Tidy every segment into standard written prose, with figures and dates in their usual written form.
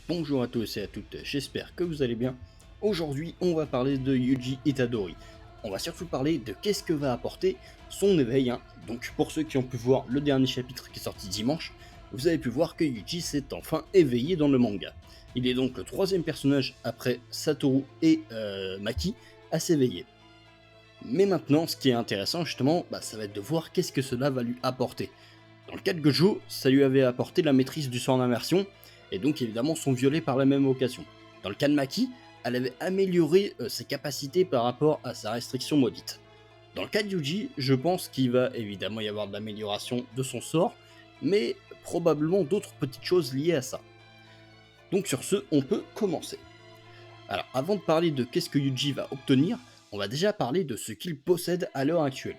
Bonjour à tous et à toutes, j'espère que vous allez bien. Aujourd'hui, on va parler de Yuji Itadori. On va surtout parler de qu'est-ce que va apporter son éveil. Donc pour ceux qui ont pu voir le dernier chapitre qui est sorti dimanche, vous avez pu voir que Yuji s'est enfin éveillé dans le manga. Il est donc le troisième personnage après Satoru et Maki à s'éveiller. Mais maintenant, ce qui est intéressant justement, ça va être de voir qu'est-ce que cela va lui apporter. Dans le cas de Gojo, ça lui avait apporté la maîtrise du sort d'immersion, et donc évidemment son violet par la même occasion. Dans le cas de Maki, elle avait amélioré ses capacités par rapport à sa restriction maudite. Dans le cas de Yuji, je pense qu'il va évidemment y avoir de l'amélioration de son sort, mais probablement d'autres petites choses liées à ça. Donc sur ce, on peut commencer. Alors avant de parler de qu'est-ce que Yuji va obtenir, on va déjà parler de ce qu'il possède à l'heure actuelle.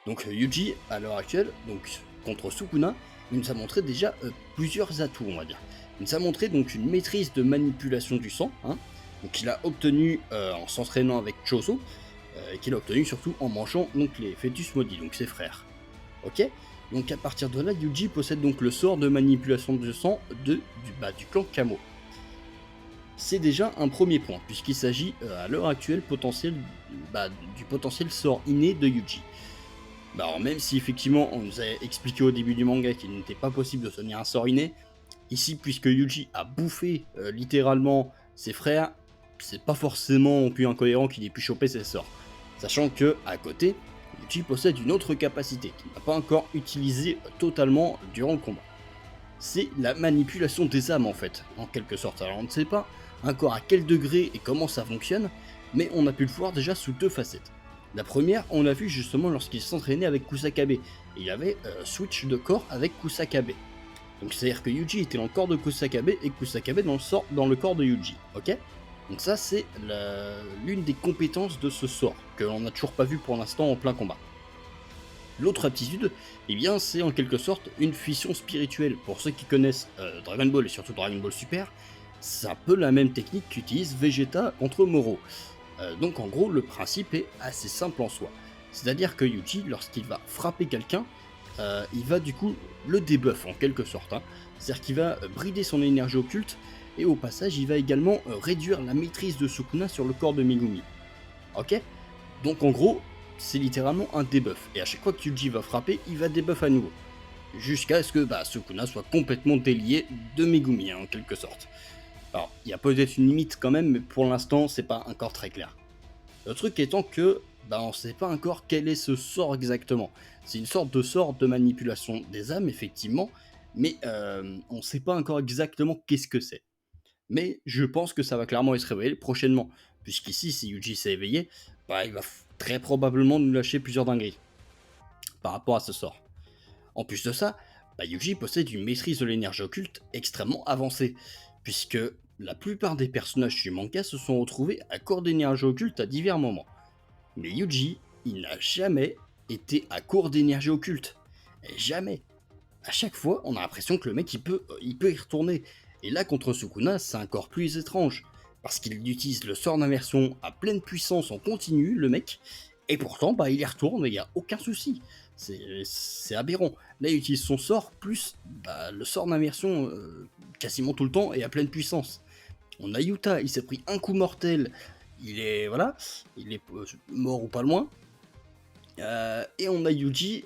Donc Yuji, à l'heure actuelle, donc contre Sukuna, il nous a montré déjà plusieurs atouts, on va dire. Il nous a montré donc une maîtrise de manipulation du sang, donc il a obtenu en s'entraînant avec Choso, et qu'il a obtenu surtout en mangeant donc les fœtus maudits, donc ses frères. Ok. Donc à partir de là, Yuji possède donc le sort de manipulation du sang du clan Kamo. C'est déjà un premier point, puisqu'il s'agit à l'heure actuelle du potentiel sort inné de Yuji. Alors même si effectivement on nous a expliqué au début du manga qu'il n'était pas possible de tenir un sort inné, ici puisque Yuji a bouffé littéralement ses frères, c'est pas forcément non plus incohérent qu'il ait pu choper ses sorts. Sachant que à côté, Yuji possède une autre capacité qu'il n'a pas encore utilisée totalement durant le combat. C'est la manipulation des âmes en fait, en quelque sorte. Alors on ne sait pas encore à quel degré et comment ça fonctionne, mais on a pu le voir déjà sous deux facettes. La première, on l'a vu justement lorsqu'il s'entraînait avec Kusakabe. Il avait switch de corps avec Kusakabe. Donc c'est-à-dire que Yuji était dans le corps de Kusakabe et Kusakabe dans le corps de Yuji. Ok. Donc ça c'est l'une des compétences de ce sort, que l'on n'a toujours pas vu pour l'instant en plein combat. L'autre aptitude, eh bien, c'est en quelque sorte une fusion spirituelle. Pour ceux qui connaissent Dragon Ball et surtout Dragon Ball Super, c'est un peu la même technique qu'utilise Vegeta contre Moro. Donc en gros, le principe est assez simple en soi. C'est-à-dire que Yuji, lorsqu'il va frapper quelqu'un, il va du coup le debuff en quelque sorte. C'est-à-dire qu'il va brider son énergie occulte, et au passage, il va également réduire la maîtrise de Sukuna sur le corps de Megumi. Ok. Donc en gros, c'est littéralement un debuff. Et à chaque fois que Yuji va frapper, il va debuff à nouveau. Jusqu'à ce que Sukuna soit complètement délié de Megumi, en quelque sorte. Alors, il y a peut-être une limite quand même, mais pour l'instant, c'est pas encore très clair. Le truc étant que, on sait pas encore quel est ce sort exactement. C'est une sorte de sort de manipulation des âmes, effectivement, mais on sait pas encore exactement qu'est-ce que c'est. Mais je pense que ça va clairement se révéler prochainement, puisqu'ici, si Yuji s'est éveillé, il va très probablement nous lâcher plusieurs dingueries par rapport à ce sort. En plus de ça, Yuji possède une maîtrise de l'énergie occulte extrêmement avancée, puisque la plupart des personnages du manga se sont retrouvés à court d'énergie occulte à divers moments. Mais Yuji, il n'a jamais été à court d'énergie occulte. Et jamais. À chaque fois, on a l'impression que le mec il peut y retourner. Et là, contre Sukuna, c'est encore plus étrange. Parce qu'il utilise le sort d'inversion à pleine puissance en continu, le mec, et pourtant, il y retourne et il n'y a aucun souci. C'est aberrant. Là, il utilise son sort plus le sort d'inversion quasiment tout le temps et à pleine puissance. On a Yuta, il s'est pris un coup mortel, il est mort ou pas loin. Et on a Yuji,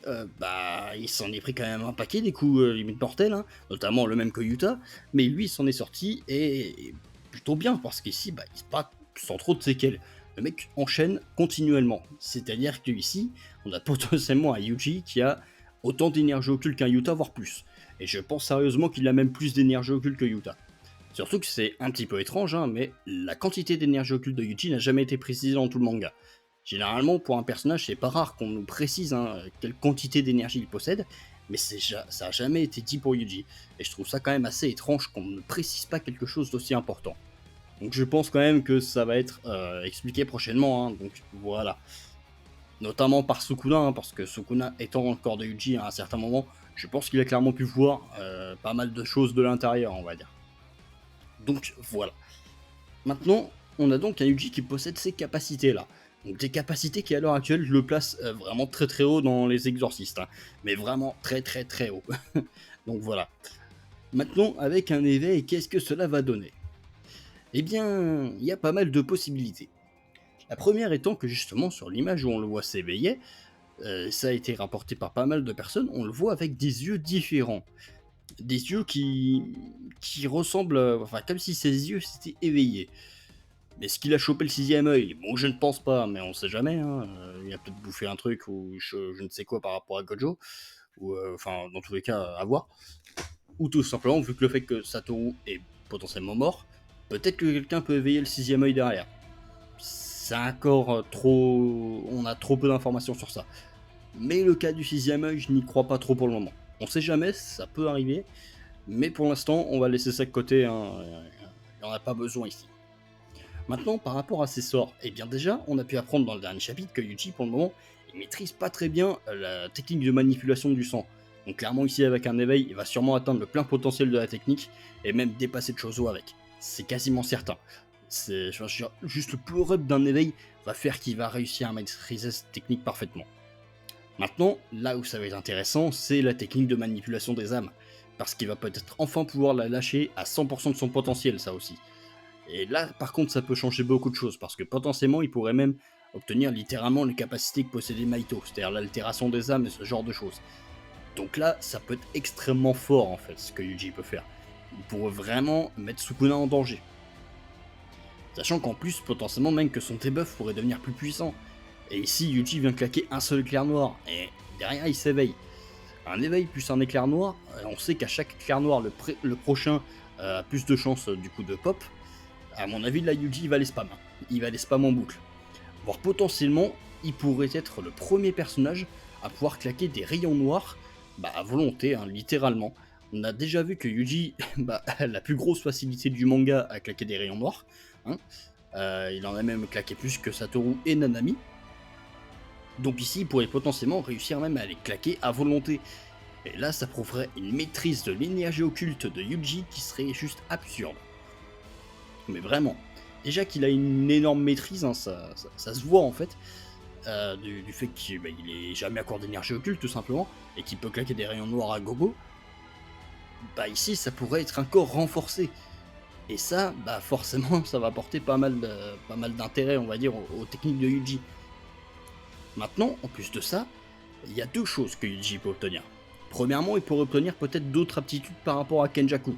il s'en est pris quand même un paquet des coups limite mortels, notamment le même que Yuta, mais lui il s'en est sorti et plutôt bien parce qu'ici il se bat sans trop de séquelles. Le mec enchaîne continuellement, c'est-à-dire qu'ici on a potentiellement un Yuji qui a autant d'énergie occulte qu'un Yuta, voire plus. Et je pense sérieusement qu'il a même plus d'énergie occulte que Yuta. Surtout que c'est un petit peu étrange, mais la quantité d'énergie occulte de Yuji n'a jamais été précisée dans tout le manga. Généralement, pour un personnage, c'est pas rare qu'on nous précise quelle quantité d'énergie il possède, mais ça a jamais été dit pour Yuji. Et je trouve ça quand même assez étrange qu'on ne précise pas quelque chose d'aussi important. Donc je pense quand même que ça va être expliqué prochainement, donc voilà. Notamment par Sukuna, parce que Sukuna étant dans le corps de Yuji à un certain moment, je pense qu'il a clairement pu voir pas mal de choses de l'intérieur, on va dire. Donc voilà. Maintenant, on a donc un Yuji qui possède ces capacités-là. Donc des capacités qui à l'heure actuelle le placent vraiment très très haut dans les exorcistes. Mais vraiment très très très haut. Donc voilà. Maintenant, avec un éveil, qu'est-ce que cela va donner? Eh bien, il y a pas mal de possibilités. La première étant que justement sur l'image où on le voit s'éveiller, ça a été rapporté par pas mal de personnes, on le voit avec des yeux différents. Des yeux qui ressemblent, enfin comme si ses yeux s'étaient éveillés. Mais est-ce qu'il a chopé le sixième œil? Bon, je ne pense pas, mais on sait jamais, hein, il a peut-être bouffé un truc ou je ne sais quoi par rapport à Gojo, ou enfin dans tous les cas, à voir. Ou tout simplement, vu que le fait que Satoru est potentiellement mort, peut-être que quelqu'un peut éveiller le sixième œil derrière. C'est encore trop... On a trop peu d'informations sur ça. Mais le cas du sixième œil, je n'y crois pas trop pour le moment. On sait jamais, ça peut arriver, mais pour l'instant, on va laisser ça de côté, hein. Il n'y en a pas besoin ici. Maintenant, par rapport à ses sorts, eh bien déjà, on a pu apprendre dans le dernier chapitre que Yuji, pour le moment, il maîtrise pas très bien la technique de manipulation du sang. Donc clairement ici, avec un éveil, il va sûrement atteindre le plein potentiel de la technique, et même dépasser de Chozo avec. C'est quasiment certain. C'est juste le power-up d'un éveil va faire qu'il va réussir à maîtriser cette technique parfaitement. Maintenant, là où ça va être intéressant, c'est la technique de manipulation des âmes. Parce qu'il va peut-être enfin pouvoir la lâcher à 100% de son potentiel, ça aussi. Et là, par contre, ça peut changer beaucoup de choses, parce que potentiellement, il pourrait même obtenir littéralement les capacités que possédait Maito, c'est-à-dire l'altération des âmes et ce genre de choses. Donc là, ça peut être extrêmement fort, en fait, ce que Yuji peut faire. Il pourrait vraiment mettre Sukuna en danger. Sachant qu'en plus, potentiellement, même que son debuff pourrait devenir plus puissant. Et ici, Yuji vient claquer un seul éclair noir, et derrière, il s'éveille. Un éveil plus un éclair noir, on sait qu'à chaque éclair noir, le prochain a plus de chances du coup de pop. À mon avis, là, Yuji, il va les spam. Il va les spam en boucle. Voire potentiellement, il pourrait être le premier personnage à pouvoir claquer des rayons noirs, à volonté, hein, littéralement. On a déjà vu que Yuji a la plus grosse facilité du manga à claquer des rayons noirs. Hein. Il en a même claqué plus que Satoru et Nanami. Donc ici, il pourrait potentiellement réussir même à les claquer à volonté. Et là, ça prouverait une maîtrise de l'énergie occulte de Yuji qui serait juste absurde. Mais vraiment. Déjà qu'il a une énorme maîtrise, hein, ça se voit en fait, du fait qu'il est jamais à court d'énergie occulte tout simplement, et qu'il peut claquer des rayons noirs à gogo. Ici, ça pourrait être encore renforcé. Et ça, forcément, ça va apporter pas mal d'intérêt, on va dire, aux techniques de Yuji. Maintenant, en plus de ça, il y a deux choses que Yuji peut obtenir. Premièrement, il pourrait obtenir peut-être d'autres aptitudes par rapport à Kenjaku.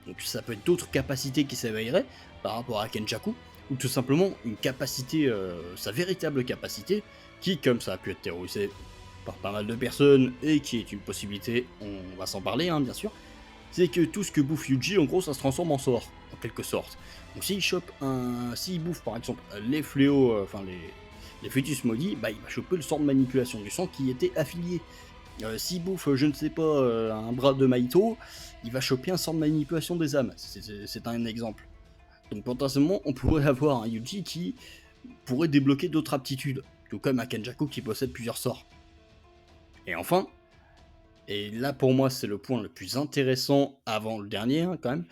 Donc ça peut être d'autres capacités qui s'éveilleraient par rapport à Kenjaku, ou tout simplement une capacité, sa véritable capacité, qui, comme ça a pu être théorisé par pas mal de personnes, et qui est une possibilité, on va s'en parler, hein, bien sûr, c'est que tout ce que bouffe Yuji, en gros, ça se transforme en sort, en quelque sorte. Donc s'il bouffe par exemple les fléaux, les fœtus maudits, il va choper le sort de manipulation du sang qui était affilié. S'il bouffe, je ne sais pas, un bras de Maito, il va choper un sort de manipulation des âmes. C'est un exemple. Donc potentiellement, on pourrait avoir un Yuji qui pourrait débloquer d'autres aptitudes, tout comme un Kenjaku qui possède plusieurs sorts. Et enfin, et là pour moi c'est le point le plus intéressant avant le dernier, hein, quand même,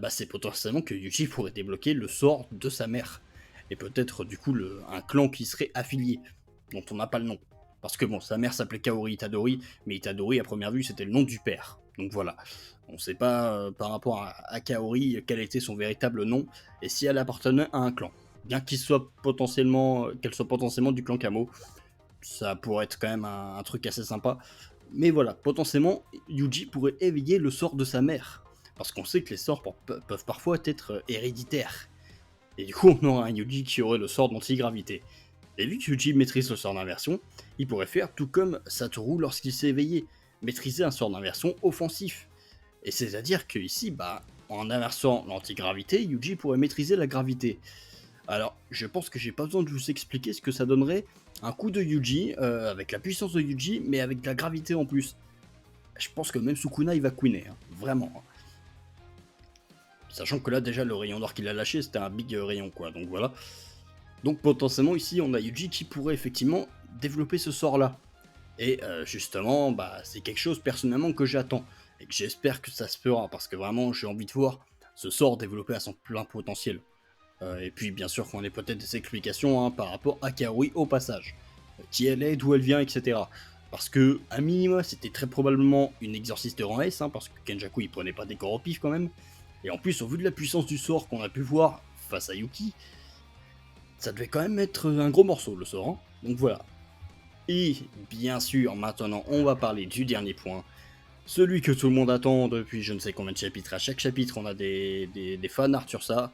c'est potentiellement que Yuji pourrait débloquer le sort de sa mère. Et peut-être du coup un clan qui serait affilié, dont on n'a pas le nom. Parce que bon, sa mère s'appelait Kaori Itadori, mais Itadori à première vue c'était le nom du père. Donc voilà, on sait pas par rapport à Kaori quel était son véritable nom, et si elle appartenait à un clan. Bien qu'elle soit potentiellement du clan Kamo, ça pourrait être quand même un truc assez sympa. Mais voilà, potentiellement, Yuji pourrait éveiller le sort de sa mère. Parce qu'on sait que les sorts peuvent parfois être héréditaires. Et du coup, on aura un Yuji qui aurait le sort d'antigravité. Et vu que Yuji maîtrise le sort d'inversion, il pourrait faire tout comme Satoru lorsqu'il s'est éveillé, maîtriser un sort d'inversion offensif. Et c'est-à-dire que ici, en inversant l'antigravité, Yuji pourrait maîtriser la gravité. Alors, je pense que j'ai pas besoin de vous expliquer ce que ça donnerait un coup de Yuji, avec la puissance de Yuji, mais avec de la gravité en plus. Je pense que même Sukuna il va queener, hein, vraiment. Sachant que là déjà le rayon noir qu'il a lâché c'était un big rayon quoi, donc voilà. Donc potentiellement ici on a Yuji qui pourrait effectivement développer ce sort là. Et justement c'est quelque chose personnellement que j'attends. Et que j'espère que ça se fera parce que vraiment j'ai envie de voir ce sort développer à son plein potentiel. Et puis bien sûr qu'on ait peut-être des explications, hein, par rapport à Kaori au passage. Qui elle est, d'où elle vient, etc. Parce que, à minima, c'était très probablement une exorciste rang S, hein, parce que Kenjaku il prenait pas des corps au pif quand même. Et en plus, au vu de la puissance du sort qu'on a pu voir face à Yuki, ça devait quand même être un gros morceau le sort. Hein. Donc voilà. Et bien sûr, maintenant, on va parler du dernier point. Celui que tout le monde attend depuis je ne sais combien de chapitres. À chaque chapitre, on a des fan art sur ça.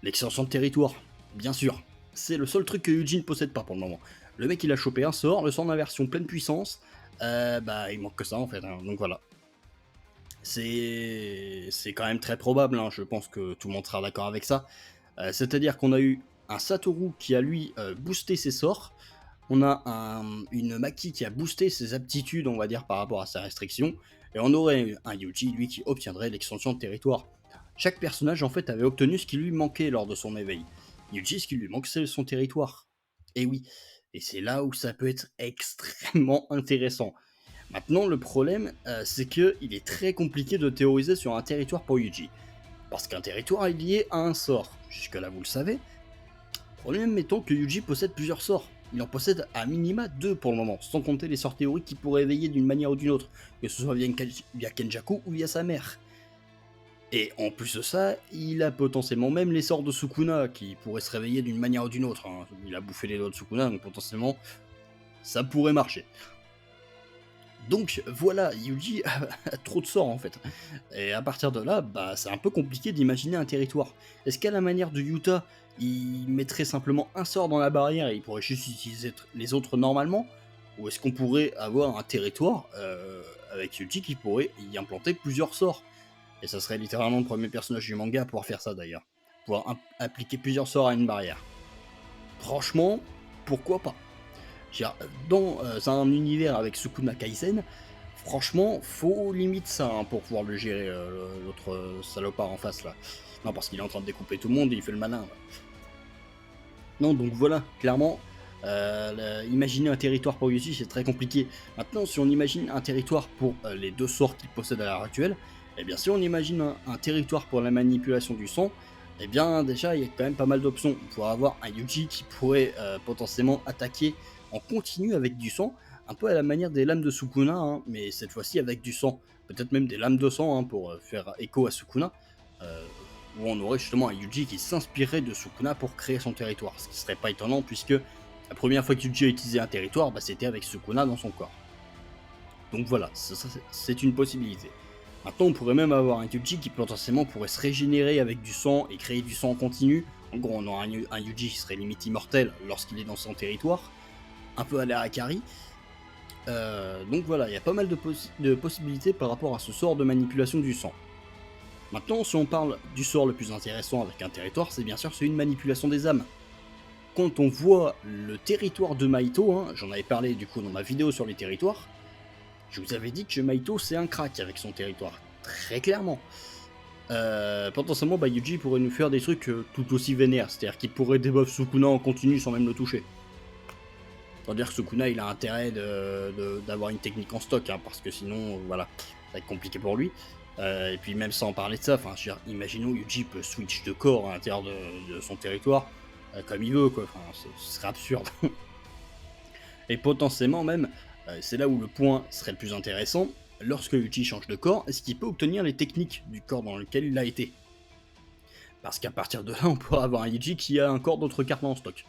L'extension de territoire, bien sûr. C'est le seul truc que Eugene possède pas pour le moment. Le mec, il a chopé un sort, le sort d'inversion pleine puissance. Bah, il manque que ça en fait. Hein. Donc voilà. C'est quand même très probable. Hein. Je pense que tout le monde sera d'accord avec ça. C'est-à-dire qu'on a eu un Satoru qui a lui boosté ses sorts. On a une Maki qui a boosté ses aptitudes, on va dire, par rapport à sa restriction. Et on aurait un Yuji, lui, qui obtiendrait l'extension de territoire. Chaque personnage, en fait, avait obtenu ce qui lui manquait lors de son éveil. Yuji, ce qui lui manque, c'est son territoire. Et oui. Et c'est là où ça peut être extrêmement intéressant. Maintenant, le problème, c'est qu'il est très compliqué de théoriser sur un territoire pour Yuji. Parce qu'un territoire est lié à un sort. Jusque-là, vous le savez. Problème, mettons que Yuji possède plusieurs sorts. Il en possède à minima 2 pour le moment, sans compter les sorts théoriques qui pourraient éveiller d'une manière ou d'une autre, que ce soit via Kenjaku ou via sa mère. Et en plus de ça, il a potentiellement même les sorts de Sukuna qui pourraient se réveiller d'une manière ou d'une autre. Hein. Il a bouffé les doigts de Sukuna, donc potentiellement ça pourrait marcher. Donc voilà, Yuji a trop de sorts en fait. Et à partir de là, bah, c'est un peu compliqué d'imaginer un territoire. Est-ce qu'à la manière de Yuta, il mettrait simplement un sort dans la barrière et il pourrait juste utiliser les autres normalement? Ou est-ce qu'on pourrait avoir un territoire avec Yuji qui pourrait y implanter plusieurs sorts? Et ça serait littéralement le premier personnage du manga à pouvoir faire ça d'ailleurs. Pouvoir appliquer plusieurs sorts à une barrière. Franchement, pourquoi pas? Dans un univers avec Sukuna Kaisen, franchement, faut limite ça hein, pour pouvoir le gérer, l'autre salopard en face là. Non, parce qu'il est en train de découper tout le monde et il fait le malin. Là. Non, donc voilà, clairement, imaginer un territoire pour Yuji, c'est très compliqué. Maintenant, si on imagine un territoire pour les deux sorts qu'il possède à l'heure actuelle, eh bien, si on imagine un territoire pour la manipulation du son, eh bien, déjà, il y a quand même pas mal d'options. On pourrait avoir un Yuji qui pourrait potentiellement attaquer en continu avec du sang, un peu à la manière des lames de Sukuna, hein, mais cette fois-ci avec du sang. Peut-être même des lames de sang hein, pour faire écho à Sukuna, où on aurait justement un Yuji qui s'inspirerait de Sukuna pour créer son territoire. Ce qui serait pas étonnant puisque la première fois que Yuji a utilisé un territoire, bah, c'était avec Sukuna dans son corps. Donc voilà, c'est une possibilité. Maintenant, on pourrait même avoir un Yuji qui potentiellement pourrait se régénérer avec du sang et créer du sang en continu. En gros, on aurait un Yuji qui serait limite immortel lorsqu'il est dans son territoire, un peu à la Akari. Donc voilà, il y a pas mal de possibilités par rapport à ce sort de manipulation du sang. Maintenant, si on parle du sort le plus intéressant avec un territoire, c'est bien sûr celui de manipulation des âmes. Quand on voit le territoire de Maito, hein, j'en avais parlé du coup dans ma vidéo sur les territoires, je vous avais dit que Maito c'est un crack avec son territoire, très clairement. Potentiellement, bah, Yuji pourrait nous faire des trucs tout aussi vénères, c'est-à-dire qu'il pourrait debuff Sukuna en continu sans même le toucher. C'est-à-dire que Sukuna il a intérêt d'avoir une technique en stock, hein, parce que sinon, voilà, ça va être compliqué pour lui. Et puis même sans parler de ça, imaginons Yuji peut switch de corps à l'intérieur de son territoire comme il veut, quoi. Ce serait absurde. Et potentiellement même, c'est là où le point serait le plus intéressant, lorsque Yuji change de corps, est-ce qu'il peut obtenir les techniques du corps dans lequel il a été? Parce qu'à partir de là, on pourra avoir un Yuji qui a un corps d'autres cartes en stock.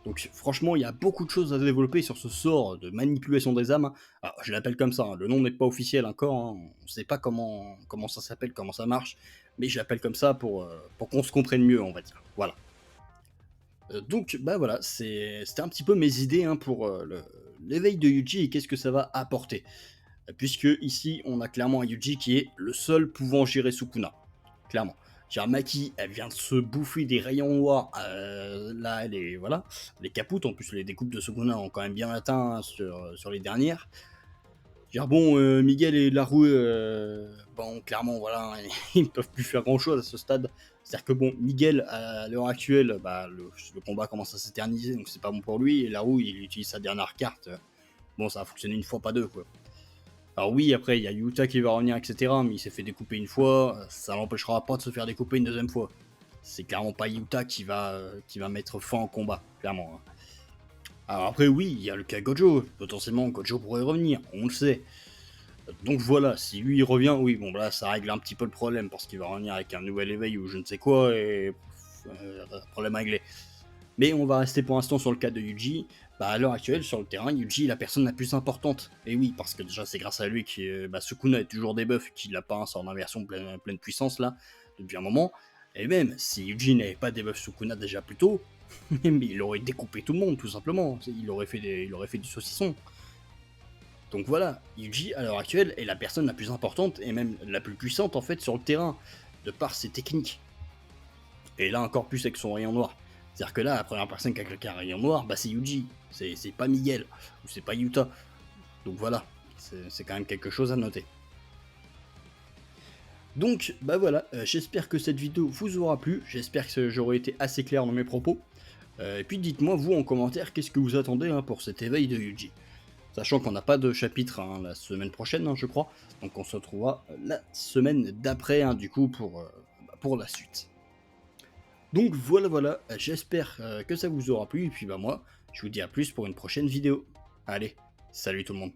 Donc franchement, il y a beaucoup de choses à développer sur ce sort de manipulation des âmes. Alors, je l'appelle comme ça, hein. Le nom n'est pas officiel encore, hein. On ne sait pas comment ça s'appelle, comment ça marche, mais je l'appelle comme ça pour qu'on se comprenne mieux, on va dire. Voilà. Donc bah voilà, c'était un petit peu mes idées hein, pour l'éveil de Yuji et qu'est-ce que ça va apporter. Puisque ici, on a clairement un Yuji qui est le seul pouvant gérer Sukuna. Clairement. Maki, elle vient de se bouffer des rayons noirs. Là, elle est. Voilà. Les capoutes, en plus, les découpes de Sukuna ont quand même bien atteint hein, sur les dernières. Bon, Miguel et Larue, bon, clairement, voilà, ils ne peuvent plus faire grand chose à ce stade. C'est-à-dire que bon, Miguel, à l'heure actuelle, bah, le combat commence à s'éterniser, donc c'est pas bon pour lui. Et Larue, il utilise sa dernière carte. Bon, ça a fonctionné une fois, pas deux, quoi. Alors oui, après, il y a Yuta qui va revenir, etc. Mais il s'est fait découper une fois, ça l'empêchera pas de se faire découper une deuxième fois. C'est clairement pas Yuta qui va mettre fin au combat, clairement. Hein. Alors après oui, il y a le cas Gojo, potentiellement Gojo pourrait revenir, on le sait. Donc voilà, si lui il revient, oui, bon là ça règle un petit peu le problème, parce qu'il va revenir avec un nouvel éveil ou je ne sais quoi, et problème réglé. Mais on va rester pour l'instant sur le cas de Yuji. Bah à l'heure actuelle, sur le terrain, Yuji est la personne la plus importante. Et oui, parce que déjà c'est grâce à lui que Sukuna est toujours des buffs, qu'il a pas un sort d'inversion pleine puissance là, depuis un moment. Et même, si Yuji n'avait pas debuff Sukuna déjà plus tôt, mais il aurait découpé tout le monde, tout simplement. Il aurait fait du saucisson. Donc voilà, Yuji, à l'heure actuelle, est la personne la plus importante, et même la plus puissante, en fait, sur le terrain, de par ses techniques. Et là, encore plus avec son rayon noir. C'est-à-dire que là, la première personne qui a claqué un rayon noir, bah c'est Yuji. C'est pas Miguel, ou c'est pas Yuta. Donc voilà, c'est quand même quelque chose à noter. Donc, bah voilà, j'espère que cette vidéo vous aura plu, j'espère que j'aurai été assez clair dans mes propos. Et puis dites-moi, vous, en commentaire, qu'est-ce que vous attendez pour cet éveil de Yuji. Sachant qu'on n'a pas de chapitre la semaine prochaine, je crois. Donc on se retrouvera la semaine d'après, du coup, pour la suite. Donc voilà, j'espère que ça vous aura plu. Et puis bah moi, je vous dis à plus pour une prochaine vidéo. Allez, salut tout le monde.